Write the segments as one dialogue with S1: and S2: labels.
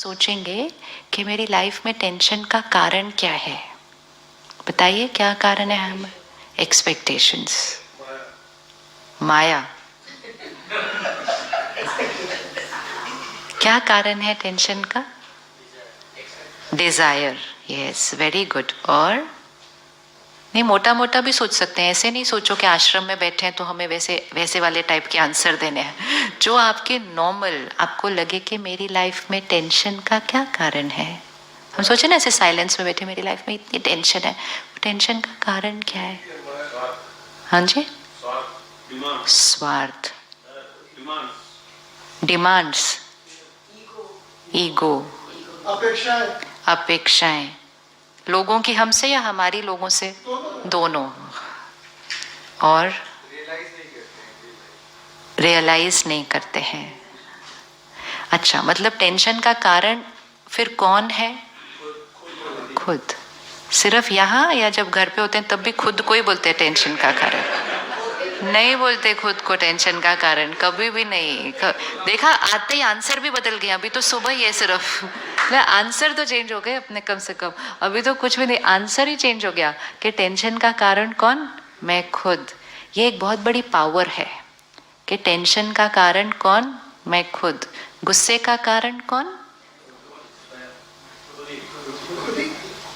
S1: सोचेंगे कि मेरी लाइफ में टेंशन का कारण क्या है। बताइए क्या कारण है? हम एक्सपेक्टेशंस, माया। क्या कारण है टेंशन का? डिजायर। Yes, very good. और नहीं, मोटा मोटा भी सोच सकते हैं, ऐसे नहीं सोचो कि आश्रम में बैठे हैं तो हमें वैसे वैसे वाले टाइप के आंसर देने हैं। जो आपके नॉर्मल आपको लगे कि मेरी लाइफ में टेंशन का क्या कारण है। हम सोचे ना ऐसे साइलेंस में बैठे, मेरी लाइफ में इतनी टेंशन है, टेंशन का कारण क्या है? हाँ जी, स्वार्थ, डिमांड्स, ईगो, अपेक्षाएं, लोगों की हमसे या हमारी लोगों से? दोनों। और रियलाइज नहीं करते हैं। अच्छा, मतलब टेंशन का कारण फिर कौन है? खुद। सिर्फ यहाँ या जब घर पे होते हैं तब भी खुद को ही बोलते हैं टेंशन का कारण? नहीं बोलते खुद को टेंशन का कारण, कभी भी नहीं। देखा, आते ही आंसर भी बदल गया। अभी तो सुबह ही है सिर्फ, आंसर तो चेंज हो गए अपने, कम से कम अभी तो कुछ भी नहीं, आंसर ही चेंज हो गया कि टेंशन का कारण कौन? मैं खुद। ये एक बहुत बड़ी पावर है कि टेंशन का कारण कौन? मैं खुद। गुस्से का कारण कौन?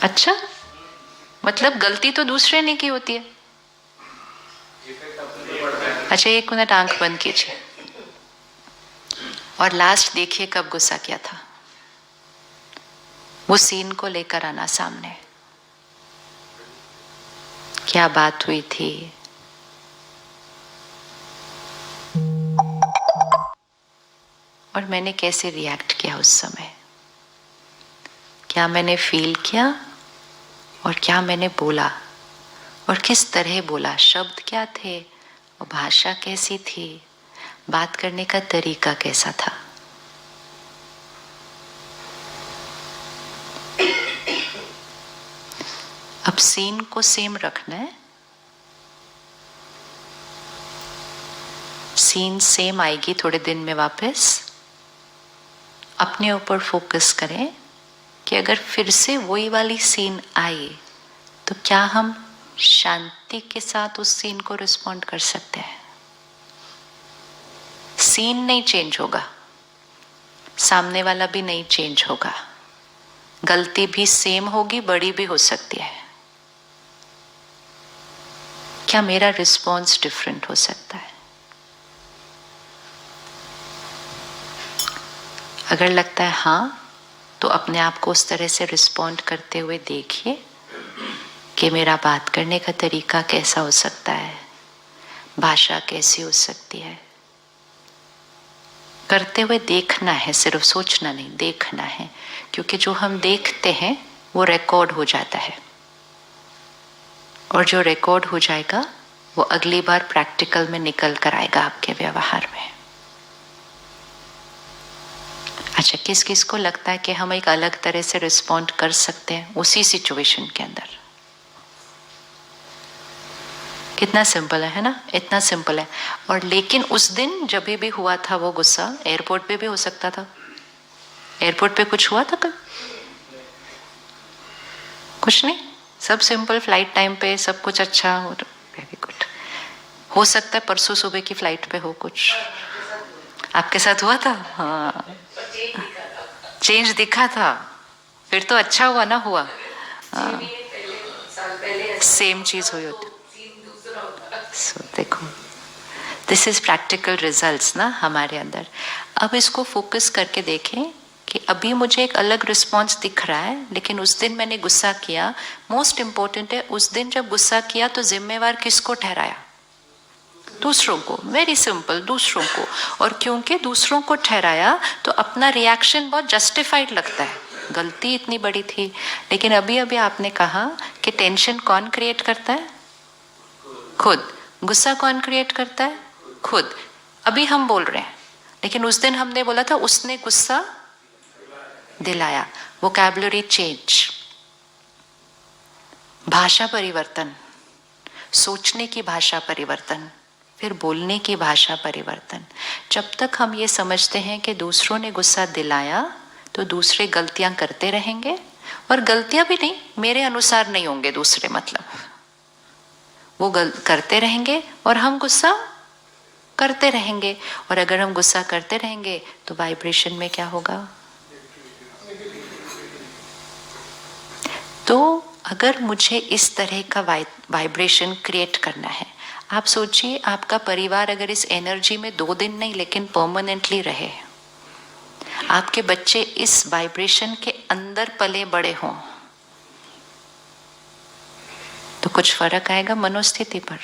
S1: अच्छा, मतलब गलती तो दूसरे ने की होती है। अच्छा, 1 मिनट आंख बंद कीजिए और लास्ट देखिए कब गुस्सा किया था। वो सीन को लेकर आना सामने, क्या बात हुई थी। और मैंने कैसे रिएक्ट किया उस समय, क्या मैंने फील किया और क्या मैंने बोला और किस तरह बोला, शब्द क्या थे और भाषा कैसी थी, बात करने का तरीका कैसा था। अब सीन को सेम रखना है, सीन सेम आएगी थोड़े दिन में वापस। अपने ऊपर फोकस करें कि अगर फिर से वही वाली सीन आए तो क्या हम शांति के साथ उस सीन को रिस्पॉन्ड कर सकते हैं। सीन नहीं चेंज होगा, सामने वाला भी नहीं चेंज होगा, गलती भी सेम होगी, बड़ी भी हो सकती है। क्या मेरा रिस्पॉन्स डिफरेंट हो सकता है? अगर लगता है हाँ, तो अपने आप को उस तरह से रिस्पॉन्ड करते हुए देखिए कि मेरा बात करने का तरीका कैसा हो सकता है, भाषा कैसी हो सकती है। करते हुए देखना है, सिर्फ सोचना नहीं, देखना है, क्योंकि जो हम देखते हैं वो रिकॉर्ड हो जाता है और जो रिकॉर्ड हो जाएगा वो अगली बार प्रैक्टिकल में निकल कर आएगा आपके व्यवहार में। अच्छा, किस किस को लगता है कि हम एक अलग तरह से रिस्पॉन्ड कर सकते हैं उसी सिचुएशन के अंदर? कितना सिंपल है ना, इतना सिंपल है। और लेकिन उस दिन जब भी हुआ था वो गुस्सा, एयरपोर्ट पे भी हो सकता था। एयरपोर्ट पे कुछ हुआ था कल? कुछ नहीं, सब सिंपल, फ्लाइट टाइम पे सब कुछ अच्छा, वेरी गुड। हो सकता है परसों सुबह की फ्लाइट पे हो कुछ आपके साथ हुआ था। हाँ, चेंज दिखा था, फिर तो अच्छा हुआ ना हुआ। सेम चीज हुई होती। So, देखो, दिस इज प्रैक्टिकल रिजल्ट्स ना हमारे अंदर। अब इसको फोकस करके देखें कि अभी मुझे एक अलग रिस्पॉन्स दिख रहा है, लेकिन उस दिन मैंने गुस्सा किया। मोस्ट इंपॉर्टेंट है, उस दिन जब गुस्सा किया तो जिम्मेवार किसको ठहराया? दूसरों को। वेरी सिंपल, दूसरों को। और क्योंकि दूसरों को ठहराया तो अपना रिएक्शन बहुत जस्टिफाइड लगता है, गलती इतनी बड़ी थी। लेकिन अभी अभी आपने कहा कि टेंशन कौन क्रिएट करता है? खुद। गुस्सा कौन क्रिएट करता है? खुद। अभी हम बोल रहे हैं, लेकिन उस दिन हमने बोला था उसने गुस्सा दिलाया। वोकैबुलरी चेंज, भाषा परिवर्तन, सोचने की भाषा परिवर्तन, फिर बोलने की भाषा परिवर्तन। जब तक हम ये समझते हैं कि दूसरों ने गुस्सा दिलाया तो दूसरे गलतियां करते रहेंगे, और गलतियां भी नहीं, मेरे अनुसार नहीं होंगे दूसरे, मतलब वो करते रहेंगे और हम गुस्सा करते रहेंगे। और अगर हम गुस्सा करते रहेंगे तो वाइब्रेशन में क्या होगा? तो अगर मुझे इस तरह का वाइब्रेशन क्रिएट करना है, आप सोचिए आपका परिवार अगर इस एनर्जी में 2 दिन नहीं लेकिन परमानेंटली रहे, आपके बच्चे इस वाइब्रेशन के अंदर पले बड़े हों, तो कुछ फर्क आएगा मनोस्थिति पर।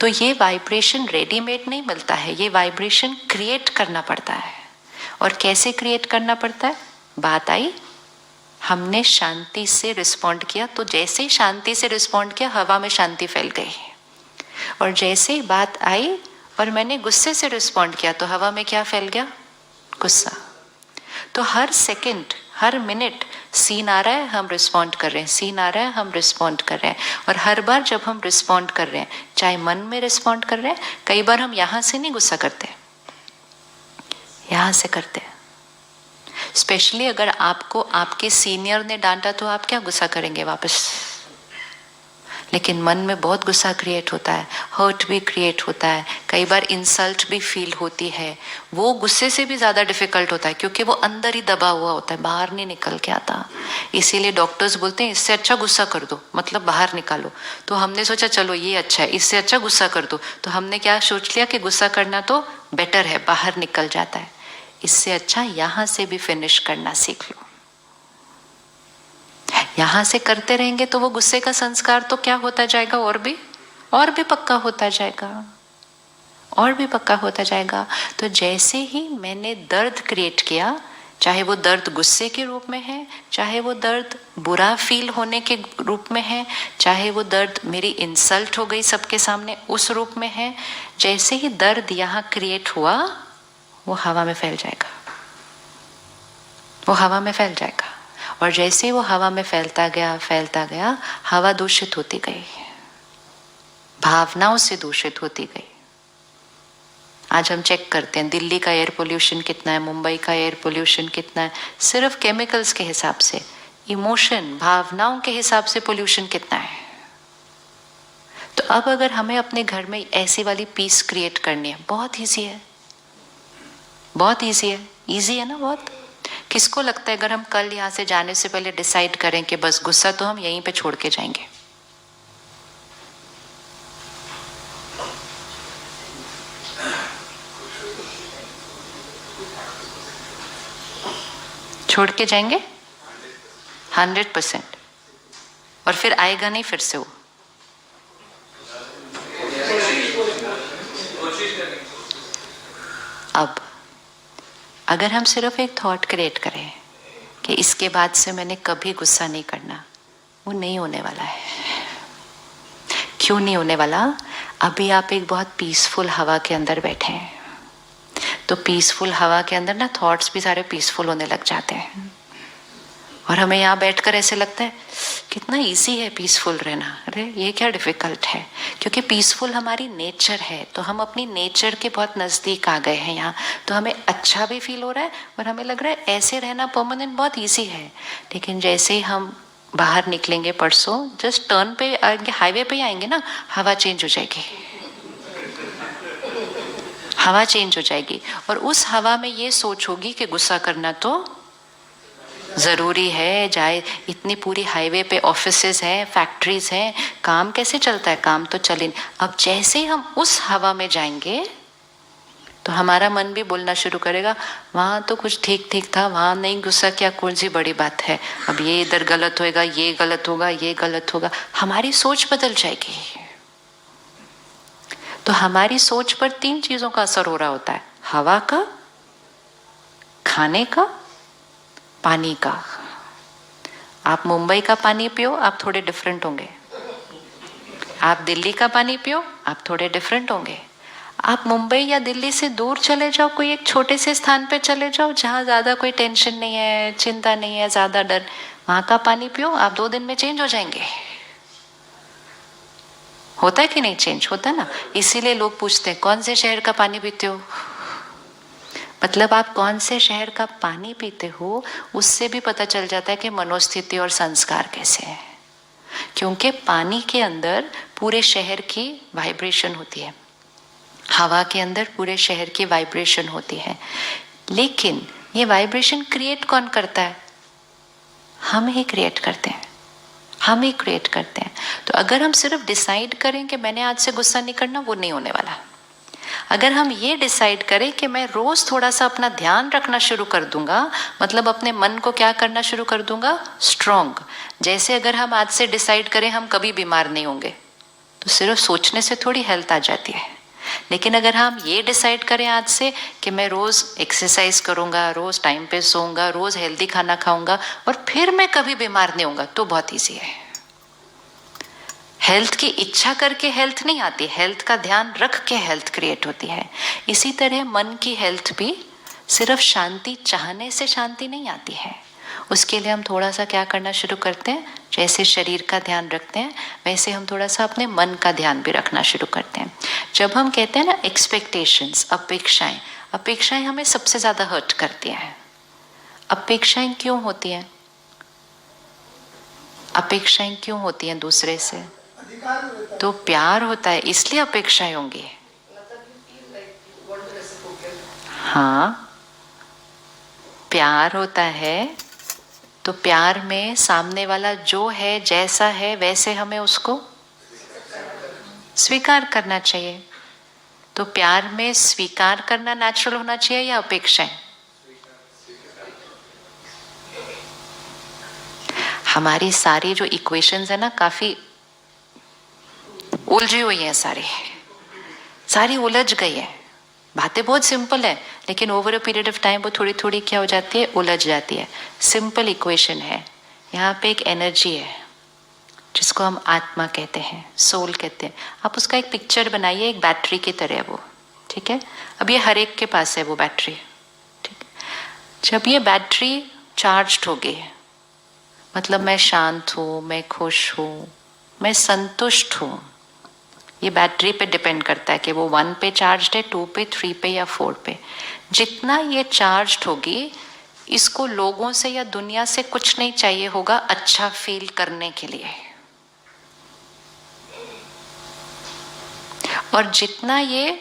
S1: तो ये वाइब्रेशन रेडीमेड नहीं मिलता है, ये वाइब्रेशन क्रिएट करना पड़ता है। और कैसे क्रिएट करना पड़ता है? बात आई, हमने शांति से रिस्पॉन्ड किया, तो जैसे ही शांति से रिस्पॉन्ड किया हवा में शांति फैल गई। और जैसे ही बात आई और मैंने गुस्से से रिस्पॉन्ड किया तो हवा में क्या फैल गया? गुस्सा। तो हर सेकंड, हर मिनट सीन आ रहा है, हम रिस्पॉन्ड कर रहे हैं, सीन आ रहा है, हम रिस्पॉन्ड कर रहे हैं। और हर बार जब हम रिस्पॉन्ड कर रहे हैं, चाहे मन में रिस्पॉन्ड कर रहे हैं, कई बार हम यहां से नहीं गुस्सा करते, यहां से करते हैं। स्पेशली अगर आपको आपके सीनियर ने डांटा तो आप क्या गुस्सा करेंगे वापस? लेकिन मन में बहुत गुस्सा क्रिएट होता है, हर्ट भी क्रिएट होता है, कई बार इंसल्ट भी फील होती है। वो गुस्से से भी ज़्यादा डिफिकल्ट होता है क्योंकि वो अंदर ही दबा हुआ होता है, बाहर नहीं निकल के आता। इसीलिए डॉक्टर्स बोलते हैं इससे अच्छा गुस्सा कर दो, मतलब बाहर निकालो। तो हमने सोचा चलो ये अच्छा है, इससे अच्छा गुस्सा कर दो। तो हमने क्या सोच लिया कि गुस्सा करना तो बेटर है, बाहर निकल जाता है। इससे अच्छा यहाँ से भी फिनिश करना सीख लो। यहां से करते रहेंगे तो वो गुस्से का संस्कार तो क्या होता जाएगा? और भी पक्का होता जाएगा, और भी पक्का होता जाएगा। तो जैसे ही मैंने दर्द क्रिएट किया, चाहे वो दर्द गुस्से के रूप में है, चाहे वो दर्द बुरा फील होने के रूप में है, चाहे वो दर्द मेरी इंसल्ट हो गई सबके सामने उस रूप में है, जैसे ही दर्द यहाँ क्रिएट हुआ वो हवा में फैल जाएगा, वो हवा में फैल जाएगा। और जैसे वो हवा में फैलता गया, हवा दूषित होती गई, भावनाओं से दूषित होती गई। आज हम चेक करते हैं दिल्ली का एयर पोल्यूशन कितना है, मुंबई का एयर पोल्यूशन कितना है, सिर्फ केमिकल्स के हिसाब से, इमोशन, भावनाओं के हिसाब से पोल्यूशन कितना है। तो अब अगर हमें अपने घर में ऐसी वाली पीस क्रिएट करनी है, बहुत ईजी है, बहुत ईजी है, ईजी है ना बहुत। किसको लगता है अगर हम कल यहाँ से जाने से पहले डिसाइड करें कि बस गुस्सा तो हम यहीं पे छोड़ के जाएंगे, छोड़ के जाएंगे 100%, और फिर आएगा नहीं फिर से वो। अब अगर हम सिर्फ एक थॉट क्रिएट करें कि इसके बाद से मैंने कभी गुस्सा नहीं करना, वो नहीं होने वाला है। क्यों नहीं होने वाला? अभी आप एक बहुत पीसफुल हवा के अंदर बैठे हैं, तो पीसफुल हवा के अंदर ना थॉट्स भी सारे पीसफुल होने लग जाते हैं। और हमें यहाँ बैठकर ऐसे लगता है कितना इजी है पीसफुल रहना, अरे ये क्या डिफिकल्ट है, क्योंकि पीसफुल हमारी नेचर है। तो हम अपनी नेचर के बहुत नज़दीक आ गए हैं यहाँ, तो हमें अच्छा भी फील हो रहा है और हमें लग रहा है ऐसे रहना परमानेंट बहुत ईजी है। लेकिन जैसे ही हम बाहर निकलेंगे, परसों जस्ट टर्न पे आएंगे, हाईवे पे ही आएंगे ना, हवा चेंज हो जाएगी, हवा चेंज हो जाएगी। और उस हवा में ये सोच होगी कि गुस्सा करना तो ज़रूरी है, जाए इतनी पूरी हाईवे पे ऑफिसेज हैं, फैक्ट्रीज हैं, काम कैसे चलता है, काम तो चले। अब जैसे ही हम उस हवा में जाएंगे तो हमारा मन भी बोलना शुरू करेगा, वहाँ तो कुछ ठीक ठीक था, वहाँ नहीं गुस्सा किया, कौन सी बड़ी बात है, अब ये इधर गलत होएगा, ये गलत होगा, ये गलत होगा। हमारी सोच बदल जाएगी। तो हमारी सोच पर 3 चीज़ों का असर हो रहा होता है, हवा का, खाने का, पानी का। आप मुंबई का पानी पियो, आप थोड़े डिफरेंट होंगे। आप दिल्ली का पानी पियो, आप थोड़े डिफरेंट होंगे। आप मुंबई या दिल्ली से दूर चले जाओ, कोई एक छोटे से स्थान पे चले जाओ जहाँ ज़्यादा कोई टेंशन नहीं है, चिंता नहीं है, ज़्यादा डर, वहाँ का पानी पियो, आप 2 दिन में चेंज हो जाएंगे। होता है कि नहीं? चेंज होता है ना। इसीलिए लोग पूछते हैं कौन से शहर का पानी पीते हो, मतलब आप कौन से शहर का पानी पीते हो उससे भी पता चल जाता है कि मनोस्थिति और संस्कार कैसे है, क्योंकि पानी के अंदर पूरे शहर की वाइब्रेशन होती है, हवा के अंदर पूरे शहर की वाइब्रेशन होती है, लेकिन ये वाइब्रेशन क्रिएट कौन करता है? हम ही क्रिएट करते हैं, हम ही क्रिएट करते हैं। तो अगर हम सिर्फ डिसाइड करें कि मैंने आज से गुस्सा नहीं करना, वो नहीं होने वाला। अगर हम ये डिसाइड करें कि मैं रोज थोड़ा सा अपना ध्यान रखना शुरू कर दूंगा, मतलब अपने मन को क्या करना शुरू कर दूंगा, स्ट्रॉन्ग। जैसे अगर हम आज से डिसाइड करें हम कभी बीमार नहीं होंगे, तो सिर्फ सोचने से थोड़ी हेल्थ आ जाती है। लेकिन अगर हम ये डिसाइड करें आज से कि मैं रोज एक्सरसाइज करूंगा, रोज टाइम पे सोऊंगा, रोज हेल्दी खाना खाऊंगा और फिर मैं कभी बीमार नहीं होऊंगा, तो बहुत ईजी है। हेल्थ की इच्छा करके हेल्थ नहीं आती, हेल्थ का ध्यान रख के हेल्थ क्रिएट होती है। इसी तरह मन की हेल्थ भी सिर्फ शांति चाहने से शांति नहीं आती है। उसके लिए हम थोड़ा सा क्या करना शुरू करते हैं, जैसे शरीर का ध्यान रखते हैं वैसे हम थोड़ा सा अपने मन का ध्यान भी रखना शुरू करते हैं। जब हम कहते हैं ना एक्सपेक्टेशंस, अपेक्षाएं, अपेक्षाएं हमें सबसे ज़्यादा हर्ट करती हैं। अपेक्षाएं क्यों होती हैं? अपेक्षाएं क्यों होती हैं दूसरे से? तो प्यार होता है इसलिए अपेक्षाएं होंगी। हाँ, प्यार होता है तो प्यार में सामने वाला जो है, जैसा है वैसे हमें उसको स्वीकार करना चाहिए। तो प्यार में स्वीकार करना नेचुरल होना चाहिए या अपेक्षाएं? हमारी सारी जो इक्वेशंस है ना, काफी उलझी हुई है, सारी उलझ गई है। बातें बहुत सिंपल है लेकिन over a period of time वो थोड़ी थोड़ी क्या हो जाती है, उलझ जाती है। सिंपल इक्वेशन है, यहाँ पे एक एनर्जी है जिसको हम आत्मा कहते हैं, सोल कहते हैं। आप उसका एक पिक्चर बनाइए, एक बैटरी की तरह वो, ठीक है। अब ये हर एक के पास है वो बैटरी, ठीक है। जब ये बैटरी चार्ज होगी, मतलब मैं शांत हूँ, मैं खुश हूँ, मैं संतुष्ट हूँ, ये बैटरी पे डिपेंड करता है कि वो 1 पे चार्ज है, 2 पे, 3 पे या 4 पे। जितना ये चार्ज होगी, इसको लोगों से या दुनिया से कुछ नहीं चाहिए होगा अच्छा फील करने के लिए। और जितना ये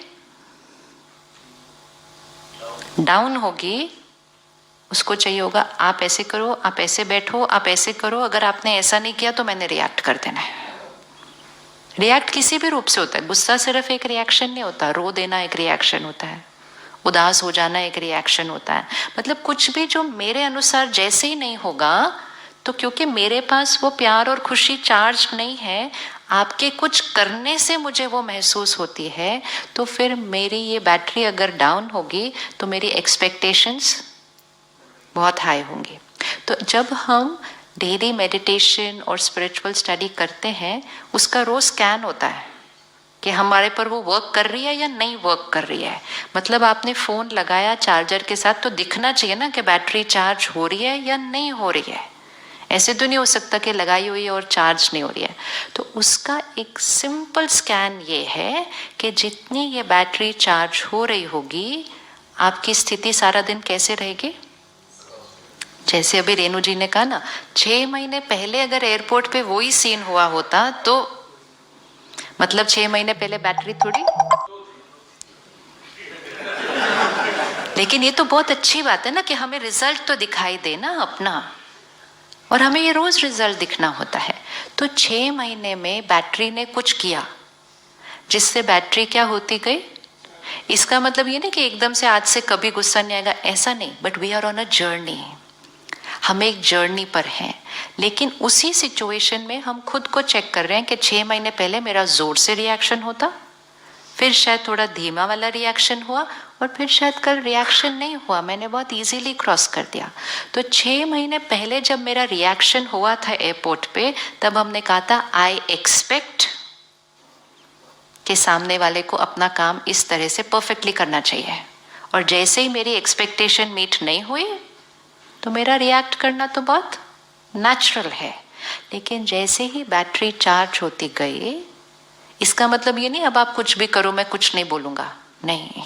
S1: डाउन होगी, उसको चाहिए होगा आप ऐसे करो, आप ऐसे बैठो, आप ऐसे करो, अगर आपने ऐसा नहीं किया तो मैंने रिएक्ट कर देना है। रिएक्ट किसी भी रूप से होता है, गुस्सा सिर्फ एक रिएक्शन नहीं होता, रो देना एक रिएक्शन होता है, उदास हो जाना एक रिएक्शन होता है। मतलब कुछ भी जो मेरे अनुसार जैसे ही नहीं होगा, तो क्योंकि मेरे पास वो प्यार और खुशी चार्ज नहीं है, आपके कुछ करने से मुझे वो महसूस होती है, तो फिर मेरी ये बैटरी अगर डाउन होगी तो मेरी एक्सपेक्टेशंस बहुत हाई होंगी। तो जब हम डेली मेडिटेशन और स्पिरिचुअल स्टडी करते हैं, उसका रोज स्कैन होता है कि हमारे पर वो वर्क कर रही है या नहीं वर्क कर रही है। मतलब आपने फ़ोन लगाया चार्जर के साथ तो दिखना चाहिए ना कि बैटरी चार्ज हो रही है या नहीं हो रही है। ऐसे तो नहीं हो सकता कि लगाई हुई है और चार्ज नहीं हो रही है। तो उसका एक सिंपल स्कैन ये है कि जितनी ये बैटरी चार्ज हो रही होगी, आपकी स्थिति सारा दिन कैसे रहेगी। जैसे अभी रेणु जी ने कहा ना, 6 महीने पहले अगर एयरपोर्ट पे वही सीन हुआ होता तो मतलब 6 महीने पहले बैटरी थोड़ी। लेकिन ये तो बहुत अच्छी बात है ना कि हमें रिजल्ट तो दिखाई दे ना अपना, और हमें ये रोज रिजल्ट दिखना होता है। तो 6 महीने में बैटरी ने कुछ किया जिससे बैटरी क्या होती गई। इसका मतलब ये नहीं कि एकदम से आज से कभी गुस्सा नहीं आएगा, ऐसा नहीं, but we are on a journey. हम एक जर्नी पर हैं, लेकिन उसी सिचुएशन में हम खुद को चेक कर रहे हैं कि 6 महीने पहले मेरा जोर से रिएक्शन होता, फिर शायद थोड़ा धीमा वाला रिएक्शन हुआ, और फिर शायद कल रिएक्शन नहीं हुआ, मैंने बहुत इजीली क्रॉस कर दिया। तो 6 महीने पहले जब मेरा रिएक्शन हुआ था एयरपोर्ट पे, तब हमने कहा था आई एक्सपेक्ट कि सामने वाले को अपना काम इस तरह से परफेक्टली करना चाहिए, और जैसे ही मेरी एक्सपेक्टेशन मीट नहीं हुई तो मेरा रिएक्ट करना तो बहुत नेचुरल है। लेकिन जैसे ही बैटरी चार्ज होती गई, इसका मतलब ये नहीं अब आप कुछ भी करो मैं कुछ नहीं बोलूँगा, नहीं।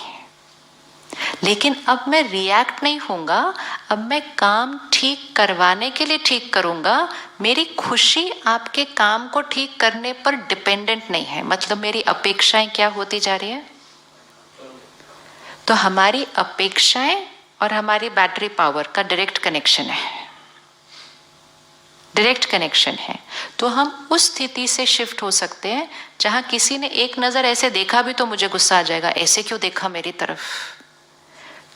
S1: लेकिन अब मैं रिएक्ट नहीं होऊंगा, अब मैं काम ठीक करवाने के लिए ठीक करूंगा। मेरी खुशी आपके काम को ठीक करने पर डिपेंडेंट नहीं है। मतलब मेरी अपेक्षाएं क्या होती जा रही है? तो हमारी अपेक्षाएं और हमारी बैटरी पावर का डायरेक्ट कनेक्शन है, डायरेक्ट कनेक्शन है। तो हम उस स्थिति से शिफ्ट हो सकते हैं जहां किसी ने एक नजर ऐसे देखा भी तो मुझे गुस्सा आ जाएगा, ऐसे क्यों देखा मेरी तरफ।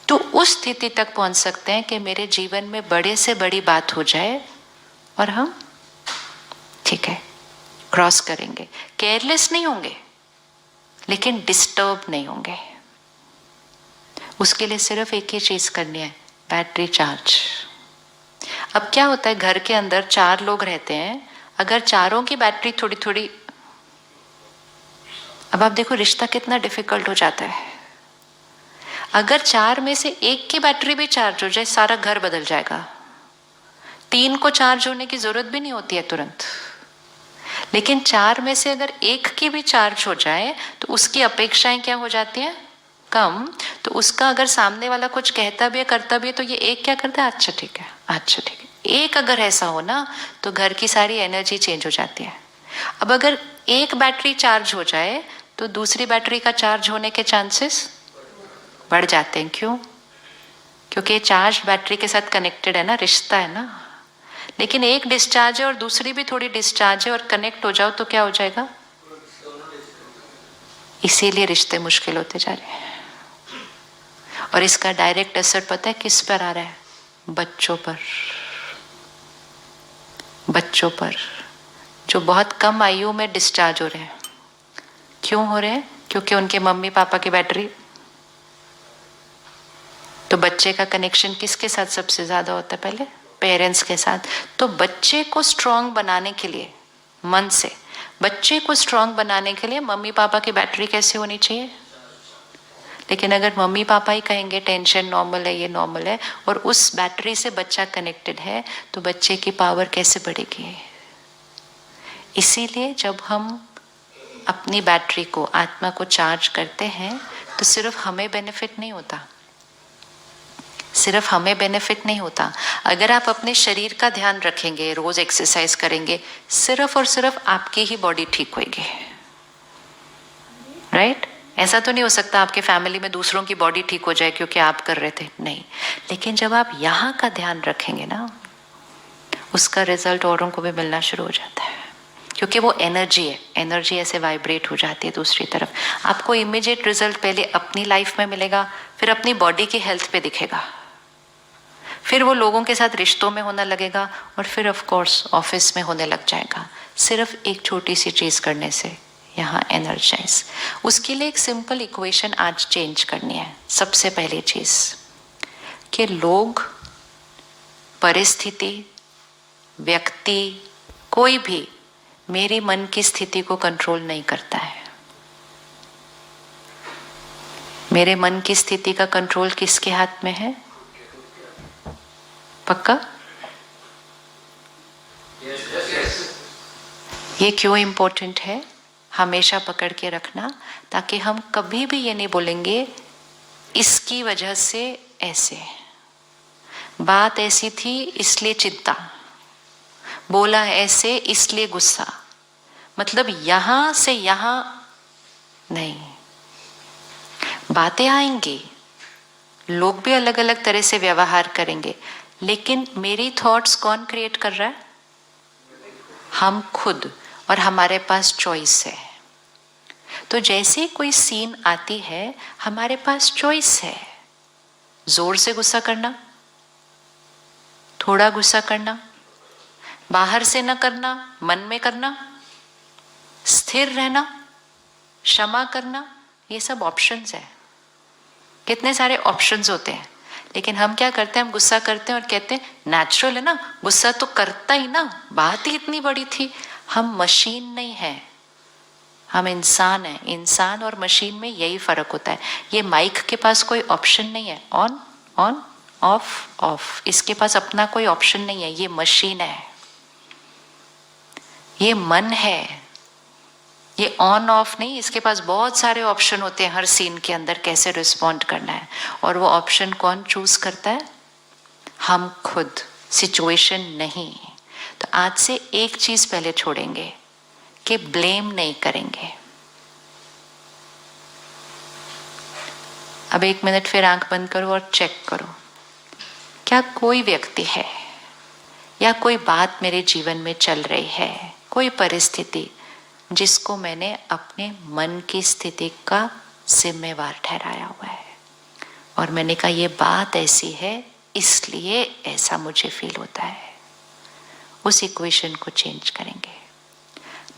S1: तो उस स्थिति तक पहुंच सकते हैं कि मेरे जीवन में बड़े से बड़ी बात हो जाए और हम ठीक है क्रॉस करेंगे। केयरलेस नहीं होंगे लेकिन डिस्टर्ब नहीं होंगे। उसके लिए सिर्फ एक ही चीज करनी है, बैटरी चार्ज। अब क्या होता है, घर के अंदर 4 लोग रहते हैं, अगर चारों की बैटरी थोड़ी थोड़ी, अब आप देखो रिश्ता कितना डिफिकल्ट हो जाता है। अगर 4 में से एक की बैटरी भी चार्ज हो जाए, सारा घर बदल जाएगा। 3 को चार्ज होने की जरूरत भी नहीं होती है तुरंत। लेकिन 4 में से अगर एक की भी चार्ज हो जाए तो उसकी अपेक्षाएं क्या हो जाती हैं? कम। तो उसका अगर सामने वाला कुछ कहता भी है करता भी है तो ये एक क्या करता है? अच्छा ठीक है, अच्छा ठीक है। एक अगर ऐसा हो ना तो घर की सारी एनर्जी चेंज हो जाती है। अब अगर एक बैटरी चार्ज हो जाए तो दूसरी बैटरी का चार्ज होने के चांसेस बढ़ जाते हैं। क्यों? क्योंकि चार्ज बैटरी के साथ कनेक्टेड है ना, रिश्ता है ना। लेकिन एक डिस्चार्ज है और दूसरी भी थोड़ी डिस्चार्ज है और कनेक्ट हो जाओ तो क्या हो जाएगा? इसीलिए रिश्ते मुश्किल होते जा रहे हैं। और इसका डायरेक्ट असर पता है किस पर आ रहा है? बच्चों पर। बच्चों पर जो बहुत कम आयु में डिस्चार्ज हो रहे हैं। क्यों हो रहे हैं? क्योंकि उनके मम्मी पापा की बैटरी। तो बच्चे का कनेक्शन किसके साथ सबसे ज्यादा होता है? पहले पेरेंट्स के साथ। तो बच्चे को स्ट्रांग बनाने के लिए, मन से बच्चे को स्ट्रांग बनाने के लिए मम्मी पापा की बैटरी कैसे होनी चाहिए? लेकिन अगर मम्मी पापा ही कहेंगे टेंशन नॉर्मल है, ये नॉर्मल है, और उस बैटरी से बच्चा कनेक्टेड है, तो बच्चे की पावर कैसे बढ़ेगी? इसीलिए जब हम अपनी बैटरी को, आत्मा को चार्ज करते हैं तो सिर्फ हमें बेनिफिट नहीं होता, सिर्फ हमें बेनिफिट नहीं होता। अगर आप अपने शरीर का ध्यान रखेंगे, रोज एक्सरसाइज करेंगे, सिर्फ और सिर्फ आपकी ही बॉडी ठीक होगी, राइट? ऐसा तो नहीं हो सकता आपके फैमिली में दूसरों की बॉडी ठीक हो जाए क्योंकि आप कर रहे थे, नहीं। लेकिन जब आप यहाँ का ध्यान रखेंगे ना, उसका रिजल्ट औरों को भी मिलना शुरू हो जाता है। क्योंकि वो एनर्जी है, एनर्जी ऐसे वाइब्रेट हो जाती है दूसरी तरफ। आपको इमीडिएट रिजल्ट पहले अपनी लाइफ में मिलेगा, फिर अपनी बॉडी की हेल्थ पे दिखेगा, फिर वो लोगों के साथ रिश्तों में होने लगेगा, और फिर ऑफ कोर्स ऑफिस में होने लग जाएगा। सिर्फ एक छोटी सी चीज करने से यहाँ एनर्जाइज। उसके लिए एक सिंपल इक्वेशन आज चेंज करनी है। सबसे पहली चीज कि लोग, परिस्थिति, व्यक्ति, कोई भी मेरी मन की स्थिति को कंट्रोल नहीं करता है। मेरे मन की स्थिति का कंट्रोल किसके हाथ में है? पक्का? ये क्यों इंपॉर्टेंट है हमेशा पकड़ के रखना, ताकि हम कभी भी ये नहीं बोलेंगे इसकी वजह से ऐसे, बात ऐसी थी इसलिए चिंता, बोला ऐसे इसलिए गुस्सा। मतलब यहां से यहां नहीं। बातें आएंगी, लोग भी अलग अलग तरह से व्यवहार करेंगे, लेकिन मेरी थॉट्स कौन क्रिएट कर रहा है? हम खुद। और हमारे पास चॉइस है। तो जैसे कोई सीन आती है, हमारे पास चॉइस है। जोर से गुस्सा करना, थोड़ा गुस्सा करना, बाहर से न करना, मन में करना, स्थिर रहना, क्षमा करना, ये सब ऑप्शंस है। कितने सारे ऑप्शंस होते हैं। लेकिन हम क्या करते हैं? हम गुस्सा करते हैं और कहते हैं नेचुरल है ना, गुस्सा तो करता ही ना, बात ही इतनी बड़ी थी। हम मशीन नहीं है, हम इंसान हैं। इंसान और मशीन में यही फर्क होता है। ये माइक के पास कोई ऑप्शन नहीं है, ऑन ऑन ऑफ ऑफ, इसके पास अपना कोई ऑप्शन नहीं है। ये मशीन है, ये मन है, ये ऑन ऑफ नहीं, इसके पास बहुत सारे ऑप्शन होते हैं हर सीन के अंदर कैसे रिस्पॉन्ड करना है, और वो ऑप्शन कौन चूज करता है? हम खुद, सिचुएशन नहीं। तो आज से एक चीज पहले छोड़ेंगे कि ब्लेम नहीं करेंगे। अब 1 मिनट फिर आंख बंद करो और चेक करो, क्या कोई व्यक्ति है या कोई बात मेरे जीवन में चल रही है, कोई परिस्थिति जिसको मैंने अपने मन की स्थिति का जिम्मेवार ठहराया हुआ है, और मैंने कहा ये बात ऐसी है इसलिए ऐसा मुझे फील होता है। उस इक्वेशन को चेंज करेंगे।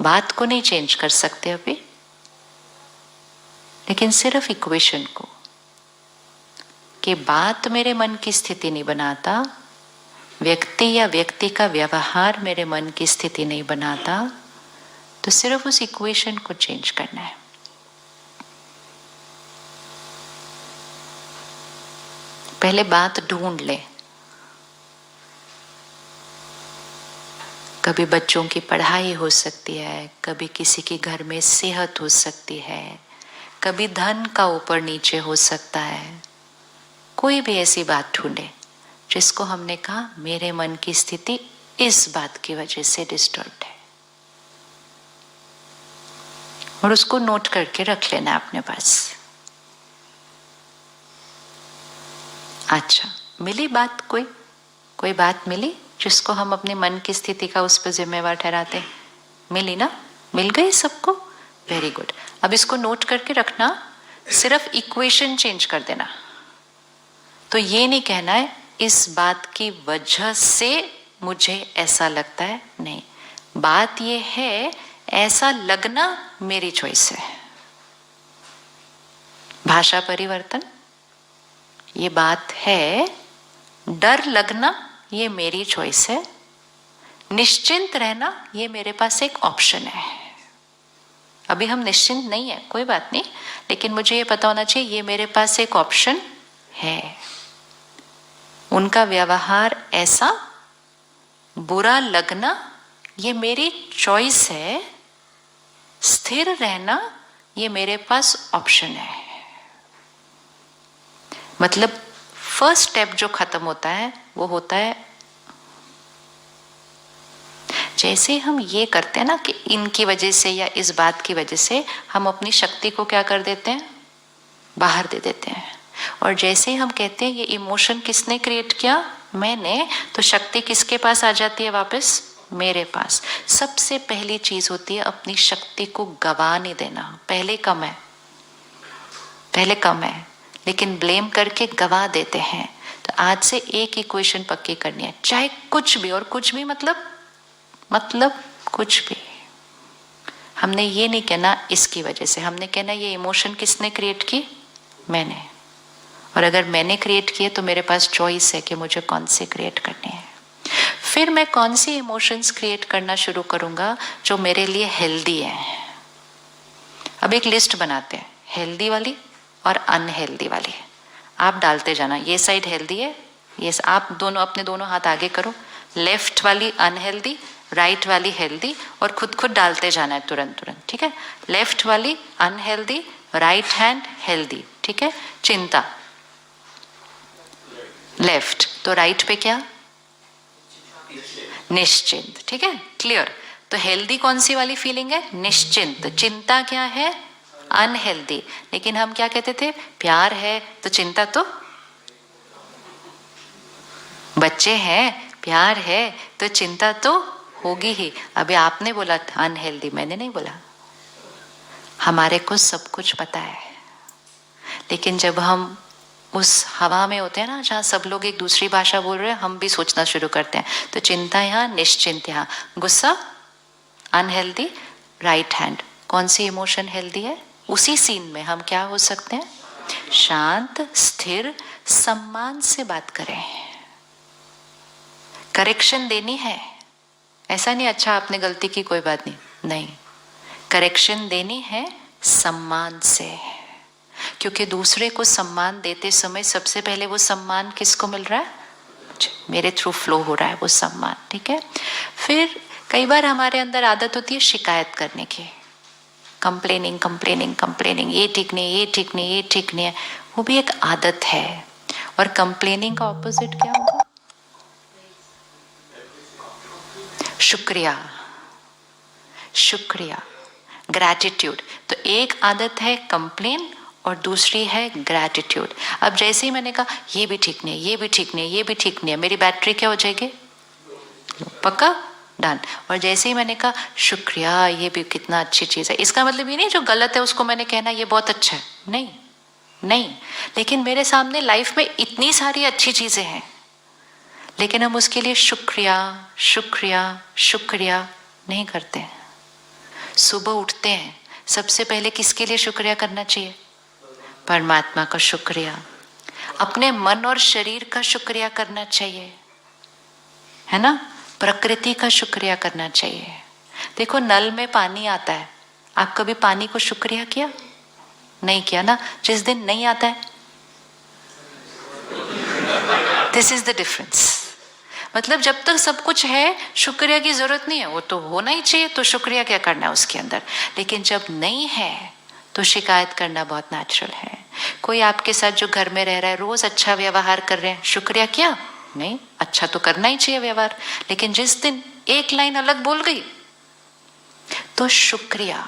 S1: बात को नहीं चेंज कर सकते अभी, लेकिन सिर्फ इक्वेशन को, कि बात मेरे मन की स्थिति नहीं बनाता, व्यक्ति या व्यक्ति का व्यवहार मेरे मन की स्थिति नहीं बनाता, तो सिर्फ उस इक्वेशन को चेंज करना है। पहले बात ढूंढ ले। कभी बच्चों की पढ़ाई हो सकती है, कभी किसी के घर में सेहत हो सकती है, कभी धन का ऊपर नीचे हो सकता है। कोई भी ऐसी बात ढूंढे जिसको हमने कहा मेरे मन की स्थिति इस बात की वजह से डिस्टर्ब है, और उसको नोट करके रख लेना अपने पास। अच्छा, मिली बात? कोई बात मिली जिसको हम अपने मन की स्थिति का उस पर जिम्मेवार ठहराते हैं? मिली ना? मिल गई सबको? Very good. अब इसको नोट करके रखना, सिर्फ इक्वेशन चेंज कर देना। तो ये नहीं कहना है इस बात की वजह से मुझे ऐसा लगता है, नहीं, बात ये है ऐसा लगना मेरी चॉइस है। भाषा परिवर्तन, ये बात है, डर लगना ये मेरी चॉइस है, निश्चिंत रहना ये मेरे पास एक ऑप्शन है। अभी हम निश्चिंत नहीं है, कोई बात नहीं, लेकिन मुझे ये पता होना चाहिए ये मेरे पास एक ऑप्शन है। उनका व्यवहार ऐसा, बुरा लगना ये मेरी चॉइस है, स्थिर रहना ये मेरे पास ऑप्शन है। मतलब फर्स्ट स्टेप जो खत्म होता है वो होता है, जैसे हम ये करते हैं ना कि इनकी वजह से या इस बात की वजह से हम अपनी शक्ति को क्या कर देते हैं? बाहर दे देते हैं। और जैसे ही हम कहते हैं ये इमोशन किसने क्रिएट किया? मैंने, तो शक्ति किसके पास आ जाती है वापस? मेरे पास। सबसे पहली चीज होती है अपनी शक्ति को गवा नहीं देना। पहले कम है, लेकिन ब्लेम करके गवा देते हैं। तो आज से एक इक्वेशन पक्की करनी है, चाहे कुछ भी, और कुछ भी मतलब कुछ भी। हमने ये नहीं कहना इसकी वजह से, हमने कहना ये इमोशन किसने क्रिएट की? मैंने। और अगर मैंने क्रिएट किए तो मेरे पास चॉइस है कि मुझे कौन से क्रिएट करने हैं। फिर मैं कौन सी इमोशंस क्रिएट करना शुरू करूंगा जो मेरे लिए हेल्दी है। अब एक लिस्ट बनाते हैं, हेल्दी वाली और अनहेल्दी वाली। आप डालते जाना, ये साइड हेल्दी है, ये आप दोनों अपने दोनों हाथ आगे करो, लेफ्ट वाली अनहेल्दी, राइट वाली हेल्दी, और खुद डालते जाना है तुरंत, ठीक है? लेफ्ट वाली अनहेल्दी, राइट हैंड हेल्दी, ठीक है? चिंता लेफ्ट, तो राइट पे क्या? निश्चिंत, ठीक है? क्लियर? तो हेल्दी कौन सी वाली फीलिंग है? निश्चिंत। चिंता क्या है? अनहेल्दी। लेकिन हम क्या कहते थे? प्यार है तो चिंता तो, बच्चे हैं, प्यार है तो चिंता तो होगी ही। अभी आपने बोला अनहेल्दी, मैंने नहीं बोला। हमारे को सब कुछ पता है, लेकिन जब हम उस हवा में होते हैं ना जहाँ सब लोग एक दूसरी भाषा बोल रहे हैं, हम भी सोचना शुरू करते हैं। तो चिंता यहाँ, निश्चिंत यहाँ, गुस्सा अनहेल्दी, राइट हैंड कौन सी इमोशन हेल्दी है? उसी सीन में हम क्या हो सकते हैं? शांत, स्थिर, सम्मान से बात करें। करेक्शन देनी है, ऐसा नहीं अच्छा आपने गलती की कोई बात नहीं, करेक्शन देनी है सम्मान से। क्योंकि दूसरे को सम्मान देते समय सबसे पहले वो सम्मान किसको मिल रहा है? मेरे थ्रू फ्लो हो रहा है वो सम्मान, ठीक है? फिर कई बार हमारे अंदर आदत होती है शिकायत करने की। कंप्लेनिंग कंप्लेनिंग कंप्लेनिंग, ये ठीक नहीं, ये ठीक नहीं, ये ठीक नहीं है, वो भी एक आदत है। और कंप्लेनिंग का ऑपोजिट क्या होगा? शुक्रिया, शुक्रिया, ग्रैटिट्यूड। तो एक आदत है कंप्लेन और दूसरी है ग्रैटिट्यूड। अब जैसे ही मैंने कहा ये भी ठीक नहीं, ये भी ठीक नहीं, ये भी ठीक नहीं है, मेरी बैटरी क्या हो जाएगी? पक्का, डन। और जैसे ही मैंने कहा शुक्रिया, ये भी कितना अच्छी चीज़ है, इसका मतलब ये नहीं जो गलत है उसको मैंने कहना ये बहुत अच्छा है, नहीं नहीं, लेकिन मेरे सामने लाइफ में इतनी सारी अच्छी चीज़ें हैं, लेकिन हम उसके लिए शुक्रिया शुक्रिया शुक्रिया नहीं करते। सुबह उठते हैं, सबसे पहले किसके लिए शुक्रिया करना चाहिए? परमात्मा का शुक्रिया। अपने मन और शरीर का शुक्रिया करना चाहिए, है ना? प्रकृति का शुक्रिया करना चाहिए। देखो नल में पानी आता है, आप कभी पानी को शुक्रिया किया? नहीं किया ना। जिस दिन नहीं आता है, दिस इज द डिफरेंस। मतलब जब तक सब कुछ है शुक्रिया की जरूरत नहीं है, वो तो होना ही चाहिए, तो शुक्रिया क्या करना है उसके अंदर। लेकिन जब नहीं है तो शिकायत करना बहुत नेचुरल है। कोई आपके साथ जो घर में रह रहा है रोज अच्छा व्यवहार कर रहे हैं, शुक्रिया किया? नहीं, अच्छा तो करना ही चाहिए व्यवहार, लेकिन जिस दिन एक लाइन अलग बोल गई तो शुक्रिया।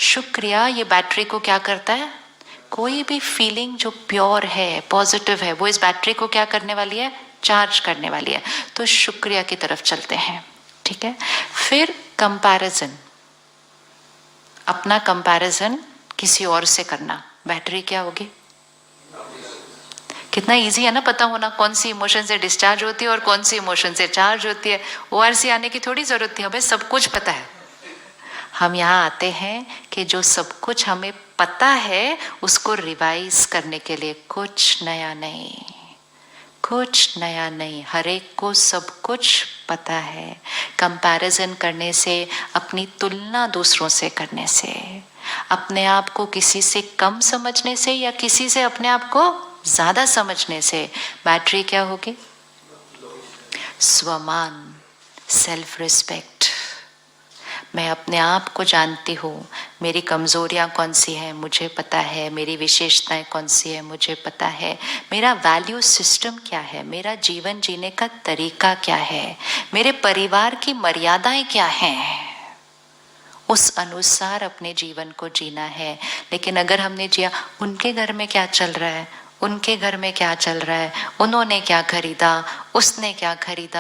S1: शुक्रिया ये बैटरी को क्या करता है? कोई भी फीलिंग जो प्योर है, पॉजिटिव है, वो इस बैटरी को क्या करने वाली है? चार्ज करने वाली है। तो शुक्रिया की तरफ चलते हैं, ठीक है। फिर कंपैरिजन, अपना कंपैरिजन किसी और से करना, बैटरी क्या होगी? कितना इजी है ना पता होना कौन सी इमोशन से डिस्चार्ज होती है और कौन सी इमोशन से चार्ज होती है। ORC आने की थोड़ी जरूरत थी, हमें सब कुछ पता है। हम यहाँ आते हैं कि जो सब कुछ हमें पता है उसको रिवाइज करने के लिए, कुछ नया नहीं, कुछ नया नहीं, हर एक को सब कुछ पता है। कंपैरिजन करने से, अपनी तुलना दूसरों से करने से, अपने आप को किसी से कम समझने से या किसी से अपने आप को ज्यादा समझने से बैटरी क्या होगी? स्वमान, सेल्फ रिस्पेक्ट। मैं अपने आप को जानती हूँ, मेरी कमजोरियाँ कौन सी हैं मुझे पता है, मेरी विशेषताएं कौन सी है मुझे पता है, मेरा वैल्यू सिस्टम क्या है, मेरा जीवन जीने का तरीका क्या है, मेरे परिवार की मर्यादाएं क्या हैं, उस अनुसार अपने जीवन को जीना है। लेकिन अगर हमने जिया उनके घर में क्या चल रहा है, उनके घर में क्या चल रहा है, उन्होंने क्या खरीदा, उसने क्या खरीदा,